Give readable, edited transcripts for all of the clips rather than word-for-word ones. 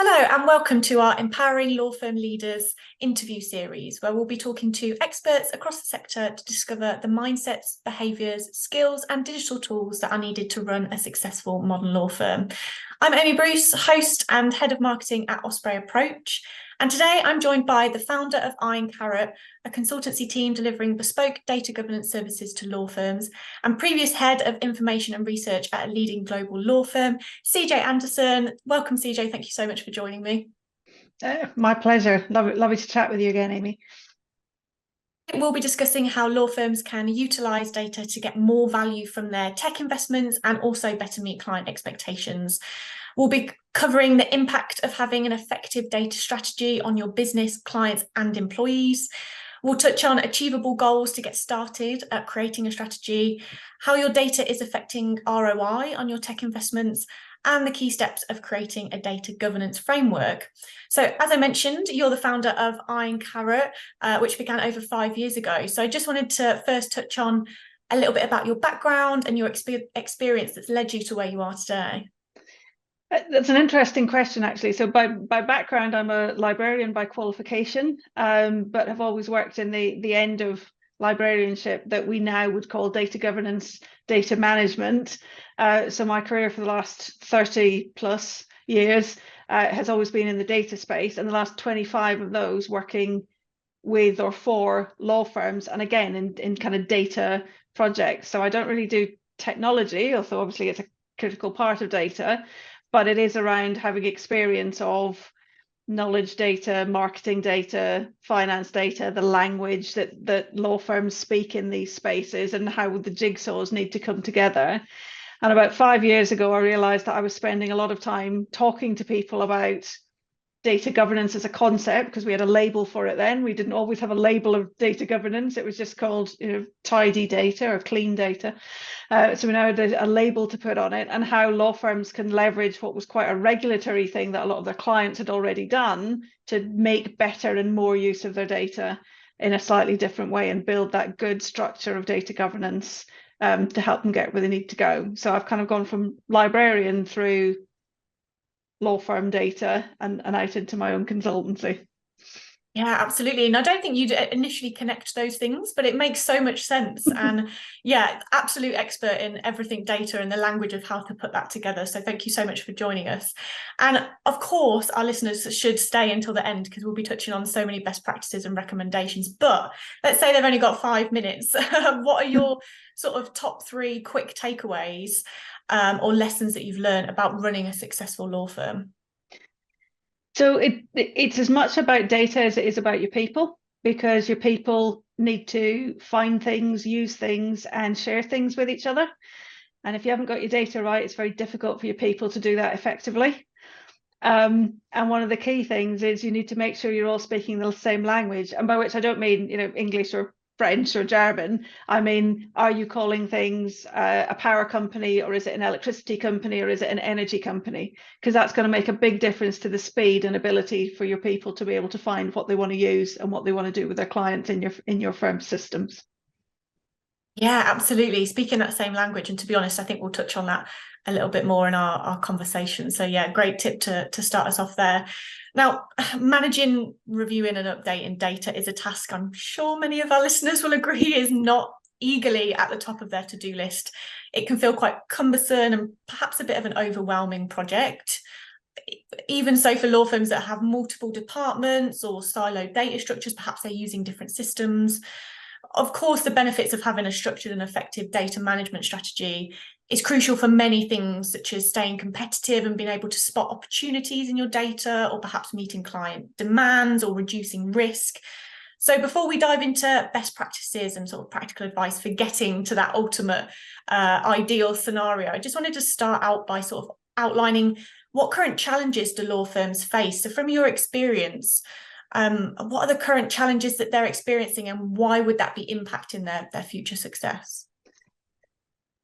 Hello and welcome to our Empowering Law Firm Leaders interview series, where we'll be talking to experts across the sector to discover the mindsets, behaviours, skills and digital tools that are needed to run a successful modern law firm. I'm Amy Bruce, host and head of marketing at Osprey Approach. And today I'm joined by the founder of Iron Carrot, a consultancy team delivering bespoke data governance services to law firms, and previous head of information and research at a leading global law firm, CJ Anderson. Welcome, CJ. Thank you so much for joining me. My pleasure. Lovely to chat with you again, Amy. We'll be discussing how law firms can utilise data to get more value from their tech investments and also better meet client expectations. We'll be covering the impact of having an effective data strategy on your business, clients and employees. We'll touch on achievable goals to get started at creating a strategy, how your data is affecting ROI on your tech investments, and the key steps of creating a data governance framework. So, as I mentioned, you're the founder of Iron Carrot, which began over 5 years ago. So I just wanted to first touch on a little bit about your background and your experience that's led you to where you are today. That's an interesting question, actually. So by background, I'm a librarian by qualification, but have always worked in the end of librarianship that we now would call data governance, data management. So my career for the last 30 plus years has always been in the data space, and the last 25 of those working with or for law firms, and again in kind of data projects. So I don't really do technology, although obviously it's a critical part of data, but it is around having experience of knowledge data, marketing data, finance data, the language that law firms speak in these spaces, and how the jigsaws need to come together. And about 5 years ago, I realized that I was spending a lot of time talking to people about data governance as a concept, because we had a label for it then. We didn't always have a label of data governance. It was just called, tidy data or clean data. So we now had a label to put on it, and how law firms can leverage what was quite a regulatory thing that a lot of their clients had already done to make better and more use of their data in a slightly different way and build that good structure of data governance to help them get where they need to go. So I've kind of gone from librarian through law firm data and out into my own consultancy. Yeah, absolutely. And I don't think you'd initially connect those things, but it makes so much sense. And yeah, absolute expert in everything data and the language of how to put that together. So thank you so much for joining us. And of course, our listeners should stay until the end, because we'll be touching on so many best practices and recommendations. But let's say they've only got 5 minutes. What are your sort of top 3 quick takeaways or lessons that you've learned about running a successful law firm? So it's as much about data as it is about your people, because your people need to find things, use things, and share things with each other. And if you haven't got your data right, it's very difficult for your people to do that effectively. And one of the key things is you need to make sure you're all speaking the same language. And by which I don't mean, English or French or German. I mean, are you calling things a power company, or is it an electricity company, or is it an energy company? Because that's going to make a big difference to the speed and ability for your people to be able to find what they want to use and what they want to do with their clients in your firm systems. Yeah, absolutely. Speaking that same language. And to be honest, I think we'll touch on that a little bit more in our conversation. So yeah, great tip to start us off there. Now, managing, reviewing and updating data is a task I'm sure many of our listeners will agree is not eagerly at the top of their to-do list. It can feel quite cumbersome and perhaps a bit of an overwhelming project. Even so, for law firms that have multiple departments or siloed data structures, perhaps they're using different systems. Of course, the benefits of having a structured and effective data management strategy is crucial for many things, such as staying competitive and being able to spot opportunities in your data, or perhaps meeting client demands or reducing risk. So before we dive into best practices and sort of practical advice for getting to that ultimate ideal scenario, I just wanted to start out by sort of outlining what current challenges do law firms face. So from your experience, what are the current challenges that they're experiencing, and why would that be impacting their future success?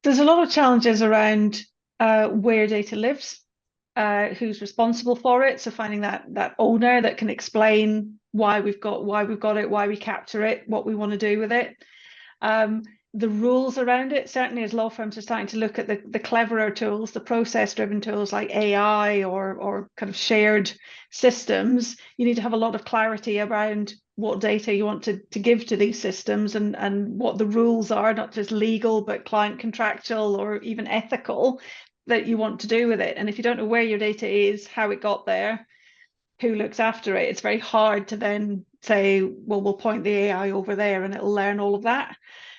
There's a lot of challenges around where data lives, who's responsible for it. So finding that owner that can explain why we've got it, why we capture it, what we want to do with it. the rules around it, certainly as law firms are starting to look at the cleverer tools, the process-driven tools like AI or kind of shared systems, you need to have a lot of clarity around what data you want to give to these systems and what the rules are, not just legal, but client contractual or even ethical, that you want to do with it. And if you don't know where your data is, how it got there, who looks after it, it's very hard to then say, well, we'll point the AI over there and it'll learn all of that.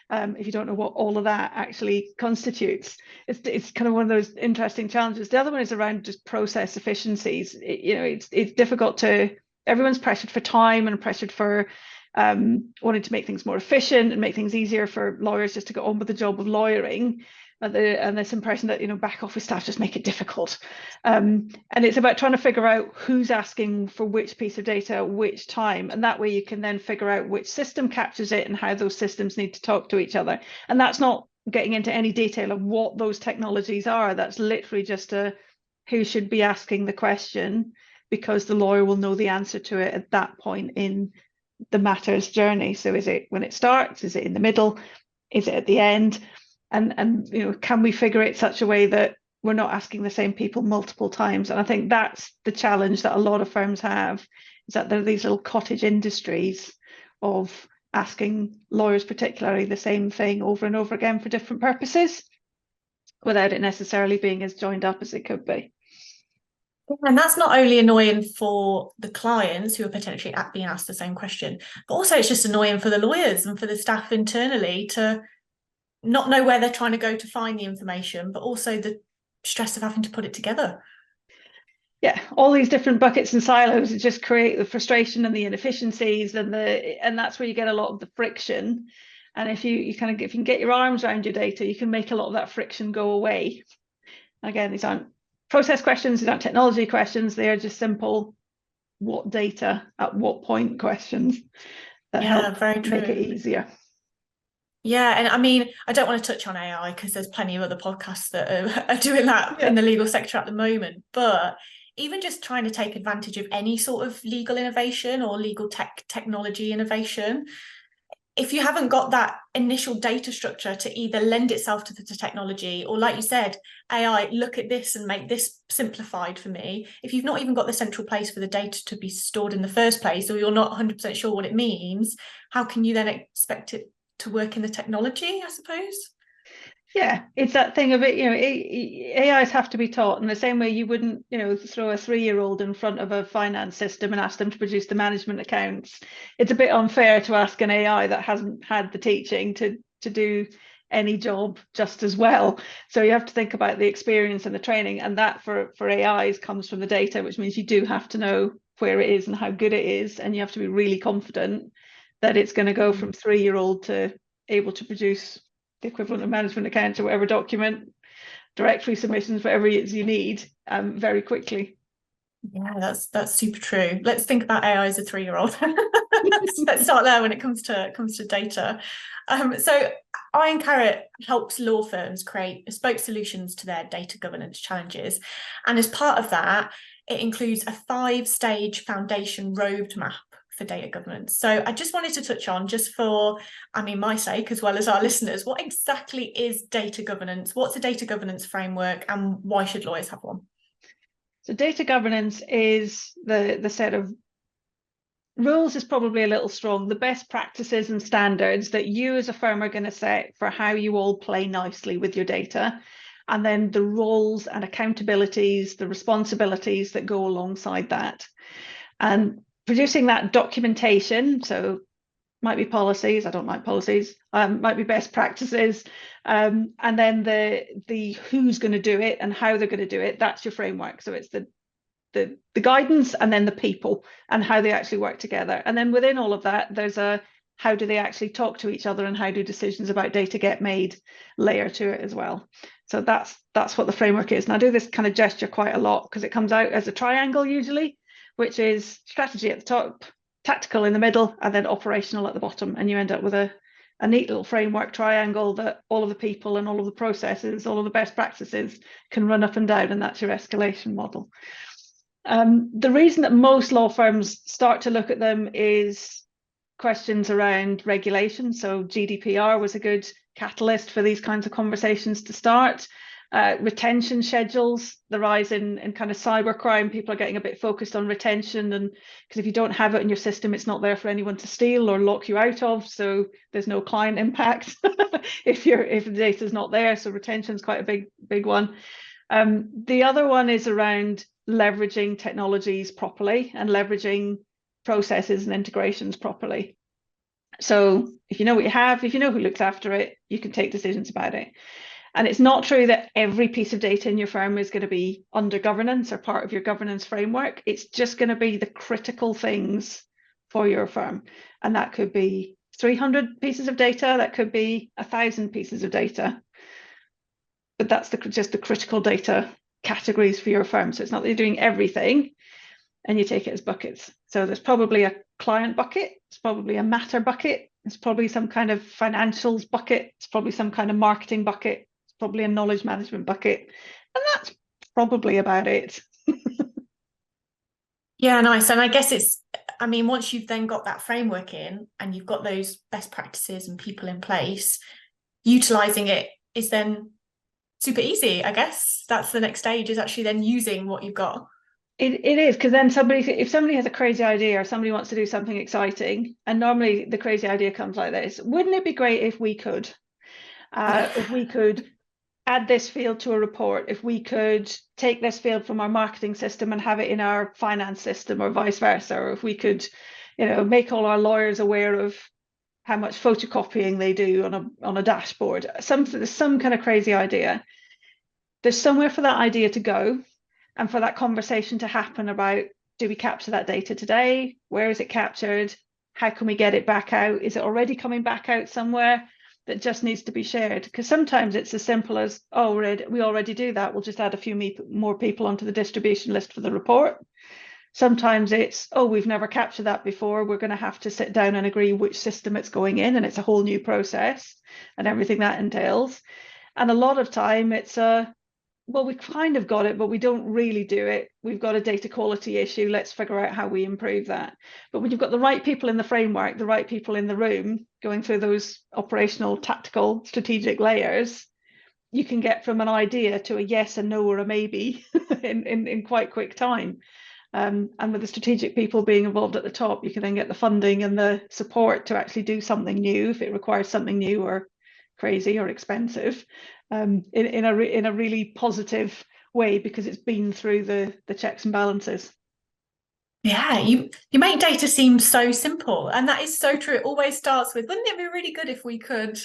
If you don't know what all of that actually constitutes, it's kind of one of those interesting challenges. The other one is around just process efficiencies. It's difficult to, everyone's pressured for time and pressured for wanting to make things more efficient and make things easier for lawyers just to get on with the job of lawyering. And this impression that back office staff just make it difficult, and it's about trying to figure out who's asking for which piece of data at which time, and that way you can then figure out which system captures it and how those systems need to talk to each other. And that's not getting into any detail of what those technologies are. That's literally just who should be asking the question, because the lawyer will know the answer to it at that point in the matter's journey. So is it when it starts? Is it in the middle? Is it at the end? And can we figure it such a way that we're not asking the same people multiple times? And I think that's the challenge that a lot of firms have, is that there are these little cottage industries of asking lawyers particularly the same thing over and over again for different purposes, without it necessarily being as joined up as it could be. And that's not only annoying for the clients who are potentially being asked the same question, but also it's just annoying for the lawyers and for the staff internally to not know where they're trying to go to find the information, but also the stress of having to put it together. Yeah, all these different buckets and silos just create the frustration and the inefficiencies, and that's where you get a lot of the friction. And if you can get your arms around your data, you can make a lot of that friction go away. Again, these aren't process questions, these aren't technology questions, they are just simple what data at what point questions that help make it easier. Yeah, and I mean, I don't want to touch on AI because there's plenty of other podcasts that are doing that in the legal sector at the moment. But even just trying to take advantage of any sort of legal innovation or legal technology innovation, if you haven't got that initial data structure to either lend itself to the technology or, like you said, AI, look at this and make this simplified for me. If you've not even got the central place for the data to be stored in the first place, or you're not 100% sure what it means, how can you then expect it to work in the technology, I suppose? Yeah, it's that thing of it, AIs have to be taught in the same way you wouldn't, throw a 3-year-old in front of a finance system and ask them to produce the management accounts. It's a bit unfair to ask an AI that hasn't had the teaching to do any job just as well. So you have to think about the experience and the training, and that for AIs comes from the data, which means you do have to know where it is and how good it is, and you have to be really confident that it's going to go from 3-year-old to able to produce the equivalent of management accounts or whatever document, directory submissions, whatever it is you need, very quickly. Yeah, that's super true. Let's think about AI as a 3-year-old. Let's start there when it comes to data. So Iron Carrot helps law firms create bespoke solutions to their data governance challenges. And as part of that, it includes a 5-stage foundation roadmap for data governance. So I just wanted to touch on, just for, my sake, as well as our listeners, what exactly is data governance? What's a data governance framework, and why should lawyers have one? So data governance is the set of rules, is probably a little strong, the best practices and standards that you as a firm are going to set for how you all play nicely with your data, and then the roles and accountabilities, the responsibilities that go alongside that. And producing that documentation, so might be policies, I don't like policies, might be best practices, and then the who's going to do it and how they're going to do it, that's your framework. So it's the guidance, and then the people and how they actually work together. And then within all of that, there's a how do they actually talk to each other and how do decisions about data get made layer to it as well. So that's what the framework is. And I do this kind of gesture quite a lot because it comes out as a triangle usually, which is strategy at the top, tactical in the middle, and then operational at the bottom. And you end up with a neat little framework triangle that all of the people and all of the processes, all of the best practices can run up and down, and that's your escalation model. The reason that most law firms start to look at them is questions around regulation. So GDPR was a good catalyst for these kinds of conversations to start. Retention schedules, the rise in kind of cybercrime, people are getting a bit focused on retention, and because if you don't have it in your system, it's not there for anyone to steal or lock you out of, so there's no client impact if the data is not there. So retention is quite a big one. The other one is around leveraging technologies properly and leveraging processes and integrations properly. So if you know what you have, if you know who looks after it, you can take decisions about it. And it's not true that every piece of data in your firm is going to be under governance or part of your governance framework. It's just going to be the critical things for your firm. And that could be 300 pieces of data, that could be 1,000 pieces of data. But that's just the critical data categories for your firm. So it's not that you're doing everything and you take it as buckets. So there's probably a client bucket, it's probably a matter bucket, it's probably some kind of financials bucket, it's probably some kind of marketing bucket, probably a knowledge management bucket, and that's probably about it. Yeah, nice. And I guess I mean, once you've then got that framework in and you've got those best practices and people in place, utilizing it is then super easy. I guess that's the next stage, is actually then using what you've got. It is, because then if somebody has a crazy idea or somebody wants to do something exciting, and normally the crazy idea comes like this: wouldn't it be great if we could add this field to a report, if we could take this field from our marketing system and have it in our finance system, or vice versa, or if we could, make all our lawyers aware of how much photocopying they do on a dashboard. Some kind of crazy idea. There's somewhere for that idea to go, and for that conversation to happen about, do we capture that data today? Where is it captured? How can we get it back out? Is it already coming back out somewhere that just needs to be shared? Because sometimes it's as simple as, oh, we already do that, we'll just add a few more people onto the distribution list for the report. Sometimes it's, oh, we've never captured that before, we're going to have to sit down and agree which system it's going in, and it's a whole new process and everything that entails. And a lot of time it's well, we kind of got it, but we don't really do it. We've got a data quality issue. Let's figure out how we improve that. But when you've got the right people in the framework, the right people in the room going through those operational, tactical, strategic layers, you can get from an idea to a yes, a no, or a maybe in quite quick time. And with the strategic people being involved at the top, you can then get the funding and the support to actually do something new if it requires something new or crazy or expensive, in a really positive way, because it's been through the checks and balances. Yeah, you make data seem so simple, and that is so true. It always starts with, wouldn't it be really good if we could?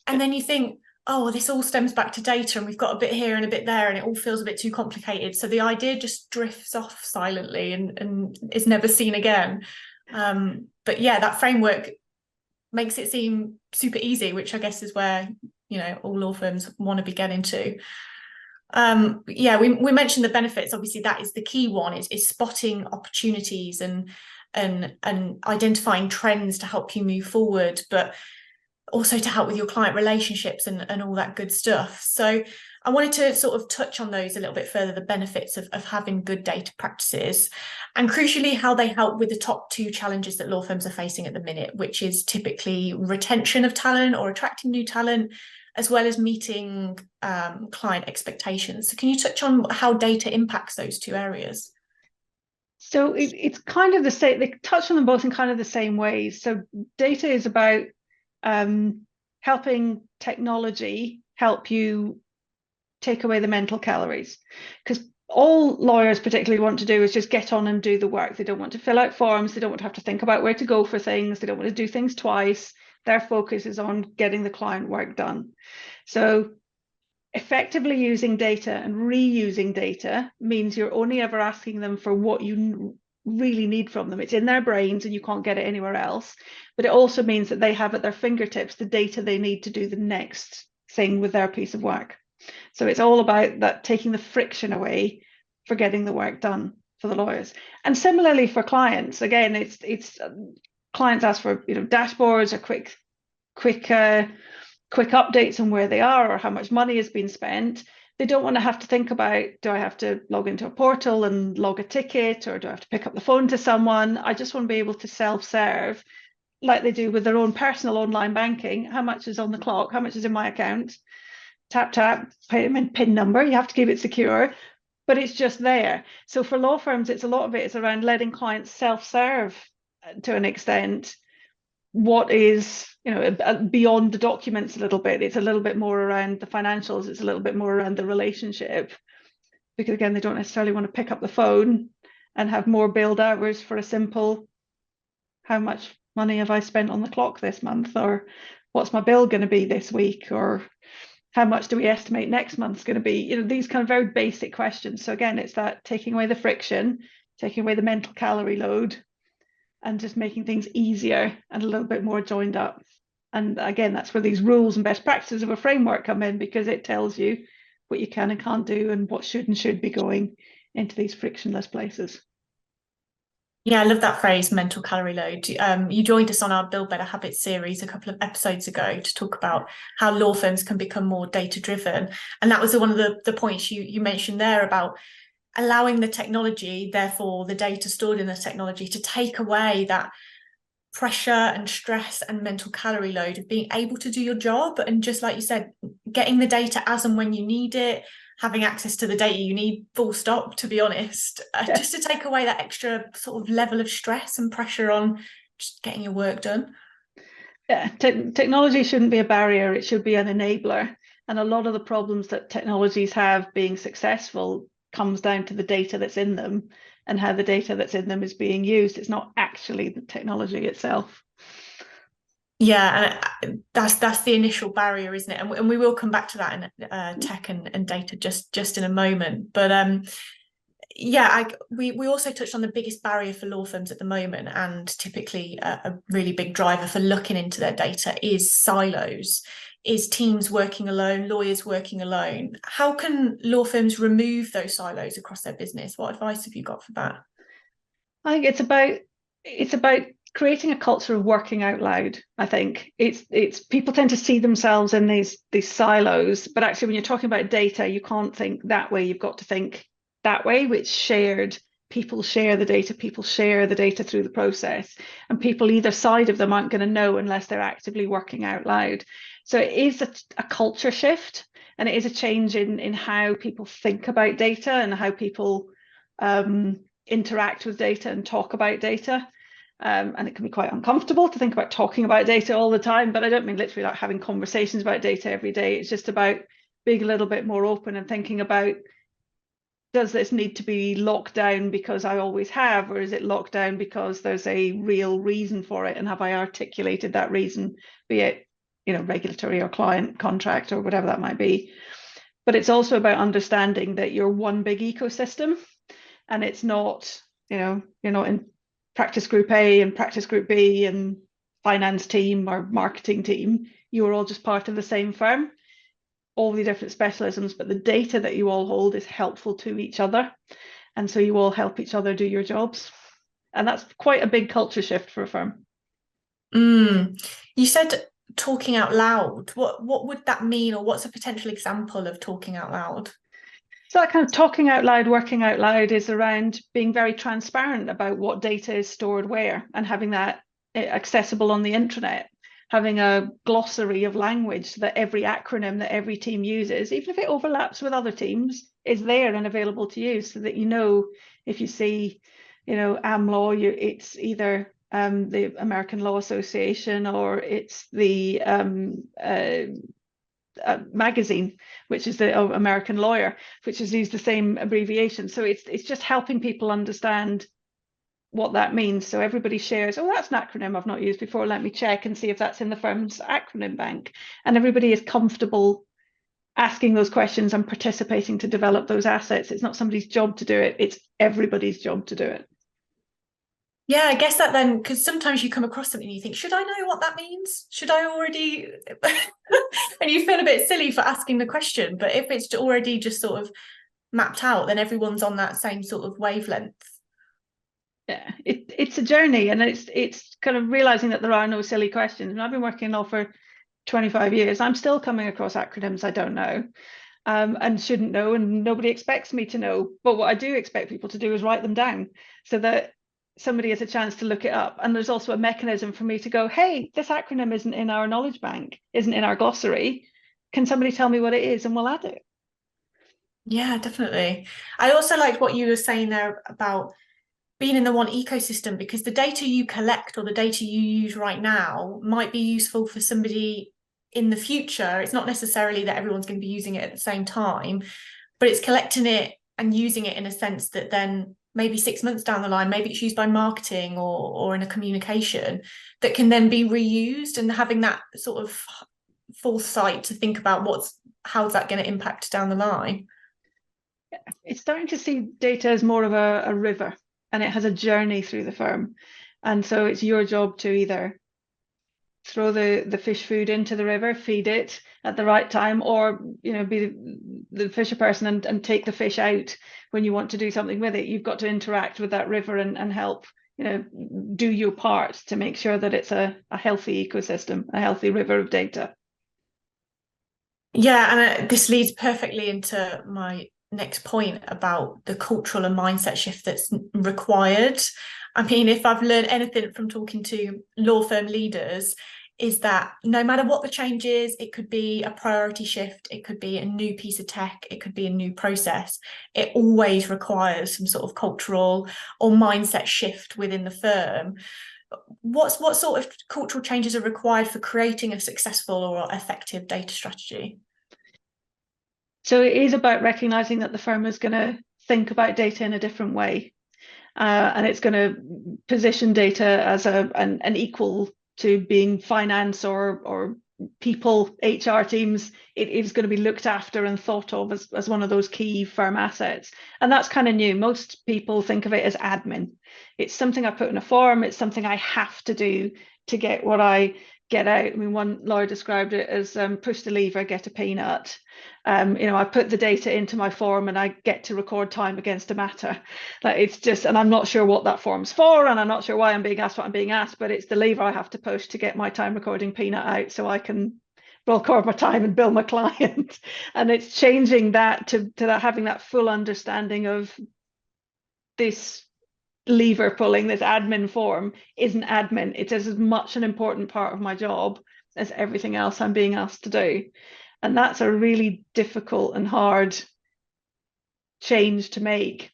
And then you think, oh, this all stems back to data, and we've got a bit here and a bit there, and it all feels a bit too complicated. So the idea just drifts off silently and is never seen again. But yeah, that framework makes it seem super easy, which I guess is where, all law firms want to be getting to. Yeah, we mentioned the benefits. Obviously, that is the key one, is spotting opportunities and identifying trends to help you move forward, but also to help with your client relationships and all that good stuff. So I wanted to sort of touch on those a little bit further, the benefits of having good data practices, and crucially how they help with the top two challenges that law firms are facing at the minute, which is typically retention of talent or attracting new talent, as well as meeting client expectations. So can you touch on how data impacts those two areas? So it's kind of the same, they touch on them both in kind of the same ways. So data is about helping technology help you take away the mental calories, because all lawyers particularly want to do is just get on and do the work. They don't want to fill out forms, they don't want to have to think about where to go for things, they don't want to do things twice. Their focus is on getting the client work done. So effectively using data and reusing data means you're only ever asking them for what you really need from them. It's in their brains and you can't get it anywhere else. But it also means that they have at their fingertips the data they need to do the next thing with their piece of work. So it's all about that, taking the friction away for getting the work done for the lawyers. And similarly for clients, again, it's clients ask for dashboards or quick updates on where they are or how much money has been spent. They don't want to have to think about, do I have to log into a portal and log a ticket, or do I have to pick up the phone to someone? I just want to be able to self-serve like they do with their own personal online banking. How much is on the clock? How much is in my account? Tap, tap, payment PIN number. You have to keep it secure, but it's just there. So for law firms, it's a lot of it is around letting clients self-serve to an extent. What is, beyond the documents a little bit. It's a little bit more around the financials. It's a little bit more around the relationship, because again, they don't necessarily want to pick up the phone and have more billed hours for a simple, how much money have I spent on the clock this month, or what's my bill going to be this week, or how much do we estimate next month's going to be? These kind of very basic questions. So again, it's that taking away the friction, taking away the mental calorie load, and just making things easier and a little bit more joined up. And again, that's where these rules and best practices of a framework come in, because it tells you what you can and can't do and what should be going into these frictionless places. Yeah, I love that phrase, mental calorie load. You joined us on our Build Better Habits series a couple of episodes ago to talk about how law firms can become more data driven. And that was one of the points you mentioned there about allowing the technology, therefore the data stored in the technology, to take away that pressure and stress and mental calorie load of being able to do your job. And just like you said, getting the data as and when you need it, having access to the data you need, full stop, to be honest, just to take away that extra sort of level of stress and pressure on just getting your work done. Yeah, technology shouldn't be a barrier, it should be an enabler. And a lot of the problems that technologies have being successful comes down to the data that's in them and how the data that's in them is being used. It's not actually the technology itself. Yeah, and that's the initial barrier, isn't it? And we will come back to that in tech and data just in a moment. But yeah, we also touched on the biggest barrier for law firms at the moment, and typically a really big driver for looking into their data is silos, is teams working alone, lawyers working alone. How can law firms remove those silos across their business? What advice have you got for that? I think it's about creating a culture of working out loud. I think it's people tend to see themselves in these silos, but actually when you're talking about data, you can't think that way. You've got to think that way, which shared. People share the data, people share the data through the process, and people either side of them aren't going to know unless they're actively working out loud. So it is a culture shift, and it is a change in how people think about data and how people interact with data and talk about data. And it can be quite uncomfortable to think about talking about data all the time, but I don't mean literally like having conversations about data every day. It's just about being a little bit more open and thinking about, does this need to be locked down because I always have, or is it locked down because there's a real reason for it? And have I articulated that reason, be it, regulatory or client contract or whatever that might be? But it's also about understanding that you're one big ecosystem, and it's not, you're not in practice group A and practice group B and finance team or marketing team. You're all just part of the same firm, all the different specialisms, but the data that you all hold is helpful to each other. And so you all help each other do your jobs. And that's quite a big culture shift for a firm. You said talking out loud. What would that mean, or what's a potential example of talking out loud? So that kind of talking out loud, working out loud is around being very transparent about what data is stored where, and having that accessible on the intranet, having a glossary of language so that every acronym that every team uses, even if it overlaps with other teams, is there and available to you, so that if you see, AmLaw, it's either the American Law Association, or it's the magazine, which is the American Lawyer, which has used the same abbreviation. So it's just helping people understand what that means. So everybody shares, oh, that's an acronym I've not used before, let me check and see if that's in the firm's acronym bank. And everybody is comfortable asking those questions and participating to develop those assets. It's not somebody's job to do it, it's everybody's job to do it. Yeah, I guess that then, because sometimes you come across something and you think, should I know what that means? Should I already? And you feel a bit silly for asking the question. But if it's already just sort of mapped out, then everyone's on that same sort of wavelength. Yeah, it's a journey, and it's kind of realizing that there are no silly questions. And I've been working in law for 25 years. I'm still coming across acronyms I don't know and shouldn't know, and nobody expects me to know. But what I do expect people to do is write them down, so that somebody has a chance to look it up. And there's also a mechanism for me to go, hey, this acronym isn't in our knowledge bank, isn't in our glossary. Can somebody tell me what it is? And we'll add it. Yeah, definitely. I also liked what you were saying there about being in the one ecosystem, because the data you collect or the data you use right now might be useful for somebody in the future. It's not necessarily that everyone's going to be using it at the same time, but it's collecting it and using it in a sense that then maybe 6 months down the line, maybe it's used by marketing or in a communication that can then be reused, and having that sort of foresight to think about how's that going to impact down the line. It's starting to see data as more of a river, and it has a journey through the firm. And so it's your job to either throw the fish food into the river, feed it at the right time, or be the fisher person and take the fish out when you want to do something with it. You've got to interact with that river and help do your part to make sure that it's a healthy ecosystem, a healthy river of data. Yeah, and this leads perfectly into my next point about the cultural and mindset shift that's required. I mean, if I've learned anything from talking to law firm leaders, is that no matter what the change is, it could be a priority shift, it could be a new piece of tech, it could be a new process. It always requires some sort of cultural or mindset shift within the firm. What sort of cultural changes are required for creating a successful or effective data strategy? So it is about recognizing that the firm is going to think about data in a different way. And it's going to position data as an equal to being finance or people, HR teams. It is going to be looked after and thought of as one of those key firm assets. And that's kind of new. Most people think of it as admin. It's something I put in a form. It's something I have to do to get what I get out. I mean, one lawyer described it as push the lever, get a peanut. I put the data into my form and I get to record time against a matter. Like, it's just, and I'm not sure what that form's for, and I'm not sure why I'm being asked what I'm being asked, but it's the lever I have to push to get my time recording peanut out so I can record my time and bill my client. And it's changing that to that, having that full understanding of this lever pulling, this admin form isn't admin. It is as much an important part of my job as everything else I'm being asked to do. And that's a really difficult and hard change to make.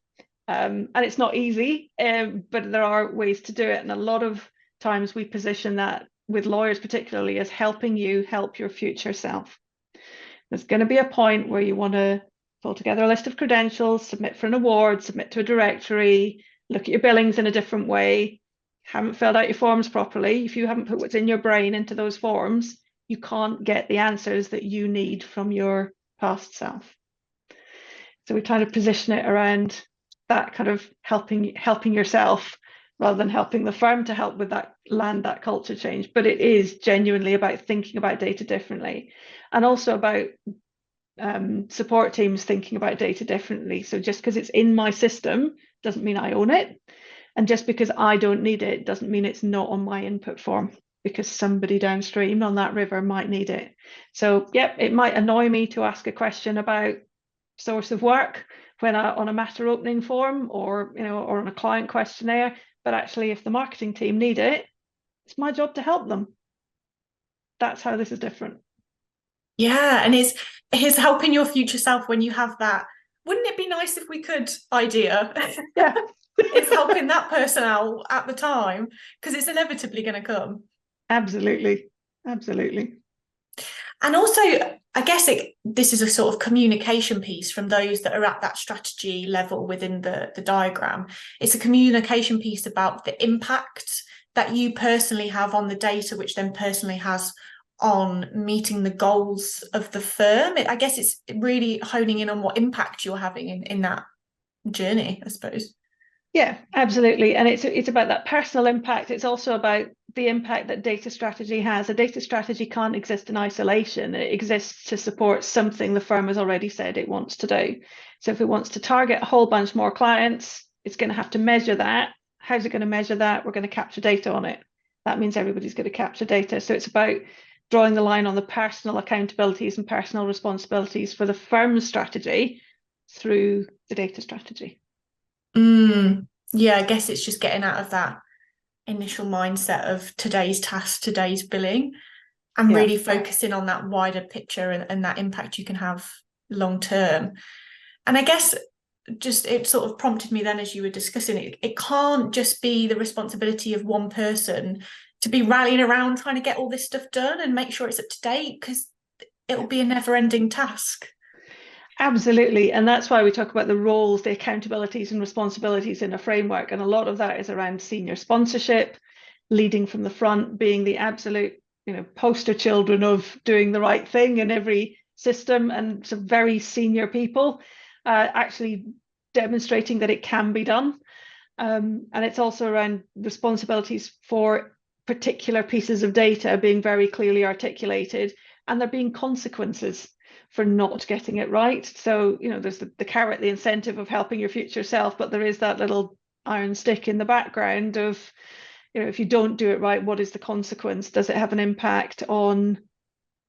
And it's not easy, but there are ways to do it. And a lot of times we position that with lawyers particularly as helping you help your future self. There's going to be a point where you want to pull together a list of credentials, submit for an award, submit to a directory, look at your billings in a different way. Haven't filled out your forms properly. If you haven't put what's in your brain into those forms, you can't get the answers that you need from your past self. So we try to position it around that kind of helping yourself rather than helping the firm to help with that culture change. But it is genuinely about thinking about data differently, and also about support teams thinking about data differently. So just because it's in my system doesn't mean I own it. And just because I don't need it doesn't mean it's not on my input form, because somebody downstream on that river might need it. So, yep, it might annoy me to ask a question about source of work when on a matter opening form or on a client questionnaire, but actually if the marketing team need it, it's my job to help them. That's how this is different. Yeah, and it's helping your future self when you have that. Wouldn't it be nice if we could idea? Yeah. It's helping that person out at the time, because it's inevitably going to come. Absolutely. And also, I guess this is a sort of communication piece from those that are at that strategy level within the diagram. It's a communication piece about the impact that you personally have on the data, which then personally has on meeting the goals of the firm. I guess it's really honing in on what impact you're having in that journey, I suppose. Yeah, absolutely. And it's about that personal impact. It's also about the impact that data strategy has. A data strategy can't exist in isolation. It exists to support something the firm has already said it wants to do. So if it wants to target a whole bunch more clients, it's going to have to measure that. How's it going to measure that? We're going to capture data on it. That means everybody's going to capture data. So it's about drawing the line on the personal accountabilities and personal responsibilities for the firm's strategy through the data strategy. Yeah, I guess it's just getting out of that initial mindset of today's task, today's billing, and Yeah. really focusing on that wider picture and that impact you can have long term. And I guess just it sort of prompted me then as you were discussing it, it can't just be the responsibility of one person to be rallying around trying to get all this stuff done and make sure it's up to date, because it will be a never-ending task. Absolutely. And that's why we talk about the roles, the accountabilities and responsibilities in a framework. And a lot of that is around senior sponsorship, leading from the front, being the absolute, poster children of doing the right thing in every system, and some very senior people actually demonstrating that it can be done. And it's also around responsibilities for particular pieces of data being very clearly articulated, and there being consequences for not getting it right. So, there's the carrot, the incentive of helping your future self, but there is that little iron stick in the background of, if you don't do it right, what is the consequence? Does it have an impact on,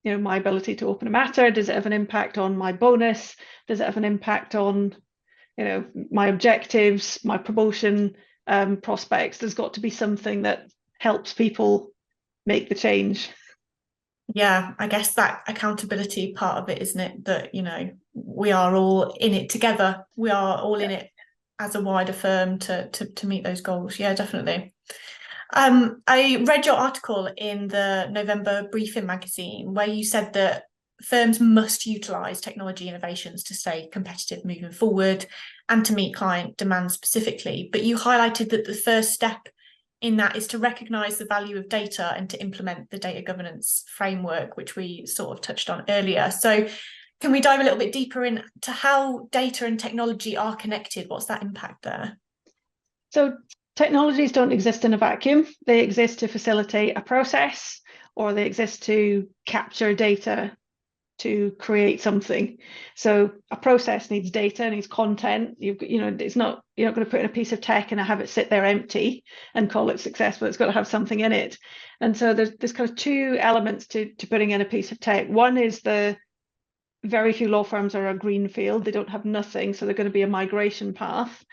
my ability to open a matter? Does it have an impact on my bonus? Does it have an impact on, my objectives, my promotion prospects? There's got to be something that helps people make the change. Yeah, I guess that accountability part of it, isn't it? That, we are all in it together. We are all in it as a wider firm to meet those goals. Yeah, definitely. I read your article in the November Briefing magazine where you said that firms must utilise technology innovations to stay competitive moving forward and to meet client demand specifically. But you highlighted that the first step in that is to recognise the value of data and to implement the data governance framework, which we sort of touched on earlier. So can we dive a little bit deeper into how data and technology are connected? What's that impact there? So technologies don't exist in a vacuum. They exist to facilitate a process, or they exist to capture data to create something. So a process needs data, needs content. It's not, you're not going to put in a piece of tech and have it sit there empty and call it successful. It's got to have something in it. And so there's kind of two elements to putting in a piece of tech. One is the very few law firms are a green field. They don't have nothing, so they're going to be a migration path.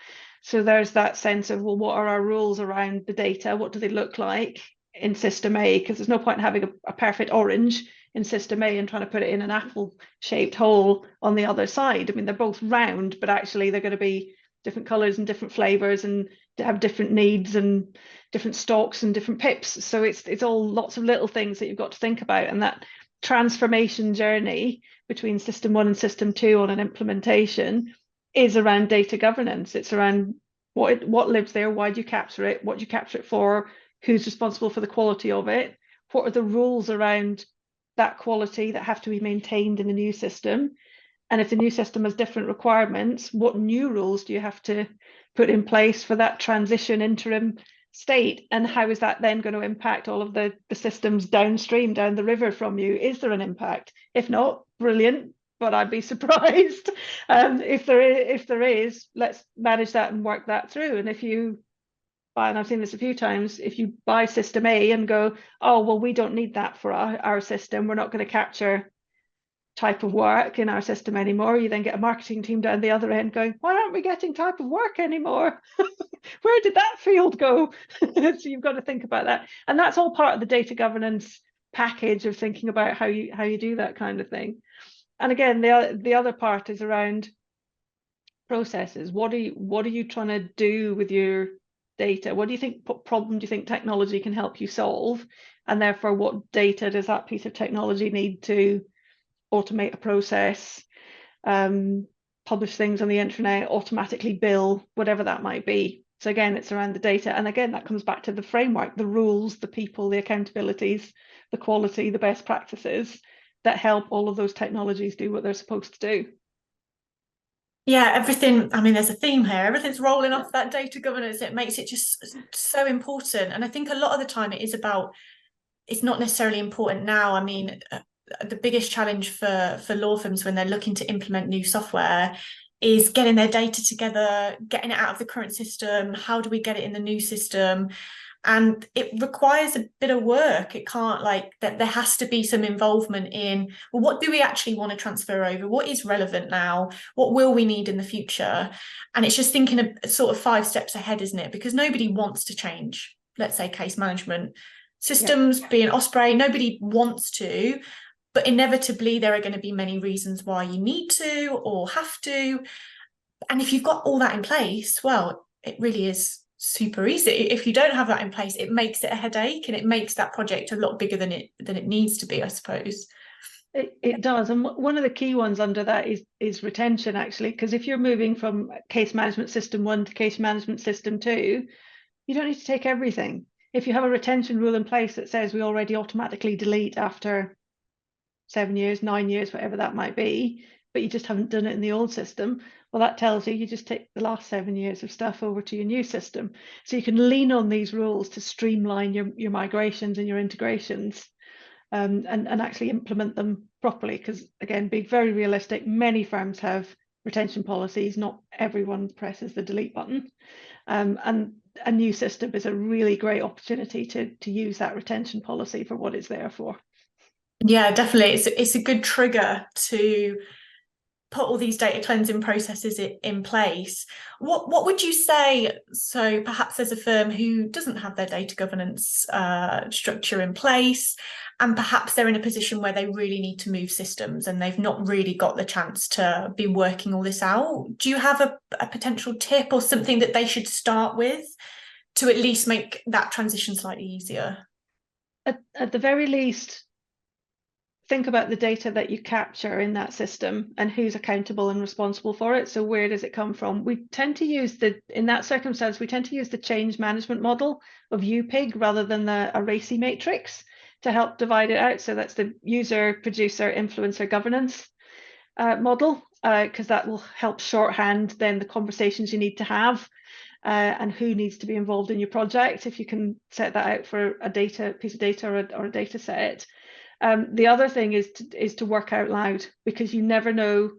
So there's that sense of, well, what are our rules around the data? What do they look like in system A? Because there's no point in having a perfect orange in system A and trying to put it in an apple-shaped hole on the other side. I mean, they're both round, but actually they're going to be different colors and different flavors and have different needs and different stalks and different pips. So it's all lots of little things that you've got to think about. And that transformation journey between system 1 and system 2 on an implementation is around data governance. It's around what lives there, why do you capture it, what do you capture it for, who's responsible for the quality of it, what are the rules around that quality that have to be maintained in the new system, and if the new system has different requirements, what new rules do you have to put in place for that transition interim state, and how is that then going to impact all of the systems downstream, down the river from you? Is there an impact? If not, brilliant, but I'd be surprised. If there is, let's manage that and work that through. And if you buy, and I've seen this a few times, if you buy system A and go, oh, well, we don't need that for our system, we're not going to capture type of work in our system anymore, you then get a marketing team down the other end going, why aren't we getting type of work anymore? Where did that field go? So you've got to think about that. And that's all part of the data governance package of thinking about how you do that kind of thing. And again, the other part is around processes. What are you trying to do with your data? What problem do you think technology can help you solve? And therefore, what data does that piece of technology need to automate a process, publish things on the internet, automatically bill, whatever that might be? So again, it's around the data. And again, that comes back to the framework, the rules, the people, the accountabilities, the quality, the best practices that help all of those technologies do what they're supposed to do. Yeah, everything, I mean, there's a theme here. Everything's rolling off that data governance. It makes it just so important. And I think a lot of the time it's not necessarily important now. I mean, the biggest challenge for law firms when they're looking to implement new software is getting their data together, getting it out of the current system. How do we get it in the new system? And it requires a bit of work. It can't, like, that there has to be some involvement in, well, what do we actually want to transfer over? What is relevant now? What will we need in the future? And it's just thinking of sort of 5 steps ahead, isn't it? Because nobody wants to change, let's say, case management systems, being Osprey, nobody wants to, but inevitably there are going to be many reasons why you need to or have to. And if you've got all that in place, well, it really is super easy. If you don't have that in place, it makes it a headache, and it makes that project a lot bigger than it needs to be, I suppose. It does. And one of the key ones under that is retention, actually, because if you're moving from case management system 1 to case management system 2, you don't need to take everything. If you have a retention rule in place that says we already automatically delete after 7 years, 9 years, whatever that might be, but you just haven't done it in the old system, well, that tells you just take the last 7 years of stuff over to your new system. So you can lean on these rules to streamline your migrations and your integrations, and actually implement them properly. Because again, being very realistic, many firms have retention policies. Not everyone presses the delete button. And a new system is a really great opportunity to use that retention policy for what it's there for. Yeah, definitely. It's a good trigger to put all these data cleansing processes in place. What would you say? So perhaps there's a firm who doesn't have their data governance structure in place, and perhaps they're in a position where they really need to move systems and they've not really got the chance to be working all this out. Do you have a potential tip or something that they should start with to at least make that transition slightly easier? At the very least, think about the data that you capture in that system and who's accountable and responsible for it. So where does it come from? We tend to use in that circumstance, we tend to use the change management model of UPIG rather than a RACI matrix to help divide it out. So that's the user, producer, influencer governance model, because that will help shorthand then the conversations you need to have and who needs to be involved in your project, if you can set that out for a piece of data or a data set. The other thing is to work out loud, because you never know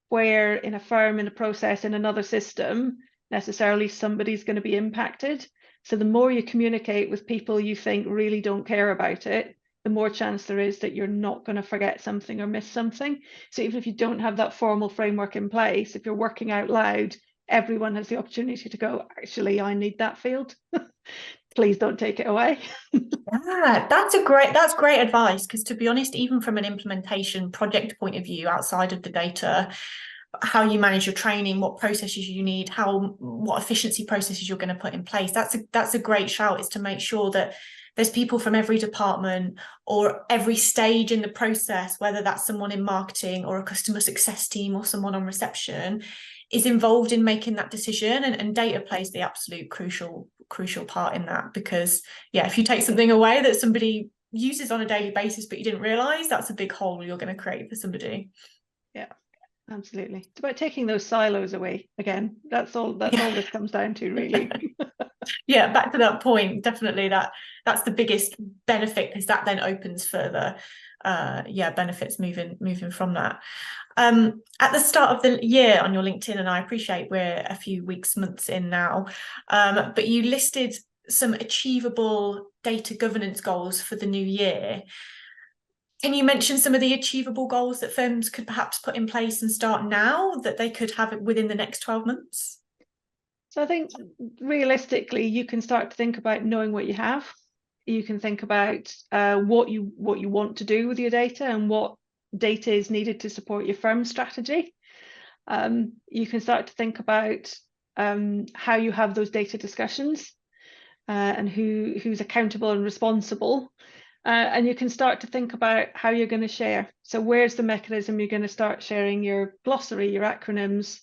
where in a firm, in a process, in another system, necessarily somebody's going to be impacted. So the more you communicate with people you think really don't care about it, the more chance there is that you're not going to forget something or miss something. So even if you don't have that formal framework in place, if you're working out loud, everyone has the opportunity to go, actually, I need that field. Please don't take it away. Yeah, that's great advice, because to be honest, even from an implementation project point of view, outside of the data, how you manage your training, what processes you need, what efficiency processes you're going to put in place, that's a great shout, is to make sure that there's people from every department or every stage in the process, whether that's someone in marketing or a customer success team or someone on reception, is involved in making that decision, and data plays the absolute crucial part in that. Because if you take something away that somebody uses on a daily basis but you didn't realize, that's a big hole you're going to create for somebody. Yeah, absolutely. It's about taking those silos away again. That's all this comes down to, really. Yeah, back to that point, definitely that's the biggest benefit, because that then opens further benefits moving from that. At the start of the year on your LinkedIn, and I appreciate we're a few months in now, but you listed some achievable data governance goals for the new year. Can you mention some of the achievable goals that firms could perhaps put in place and start now, that they could have within the next 12 months? So I think realistically, you can start to think about knowing what you have. You can think about what you want to do with your data and what data is needed to support your firm strategy. You can start to think about how you have those data discussions and who's accountable and responsible. And you can start to think about how you're going to share. So where's the mechanism you're going to start sharing your glossary, your acronyms?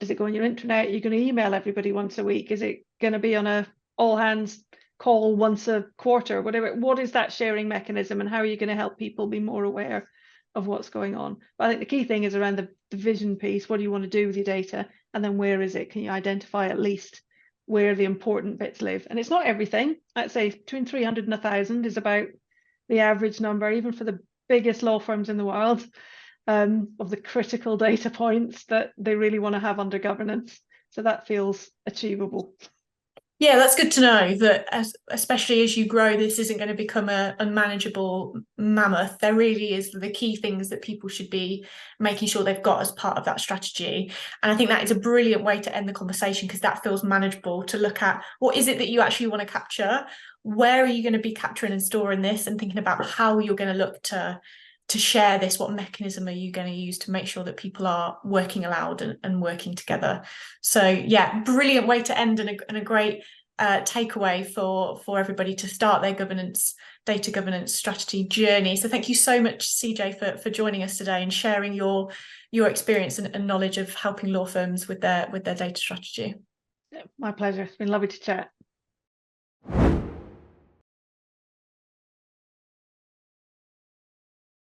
Does it go on your intranet? You're going to email everybody once a week? Is it going to be on a all hands call once a quarter, whatever? What is that sharing mechanism, and how are you going to help people be more aware of what's going on? But I think the key thing is around the vision piece. What do you want to do with your data? And then where is it? Can you identify at least where the important bits live? And it's not everything. I'd say between 300 and 1,000 is about the average number, even for the biggest law firms in the world, of the critical data points that they really want to have under governance. So that feels achievable. Yeah, that's good to know that especially as you grow, this isn't going to become a unmanageable mammoth. There really is the key things that people should be making sure they've got as part of that strategy. And I think that is a brilliant way to end the conversation, because that feels manageable, to look at what is it that you actually want to capture? Where are you going to be capturing and storing this, and thinking about how you're going to look to share this? What mechanism are you going to use to make sure that people are working aloud and working together? So yeah, brilliant way to end, and a great takeaway for everybody to start their data governance strategy journey. So thank you so much, CJ, for joining us today and sharing your experience and knowledge of helping law firms with their data strategy. My pleasure. It's been lovely to chat.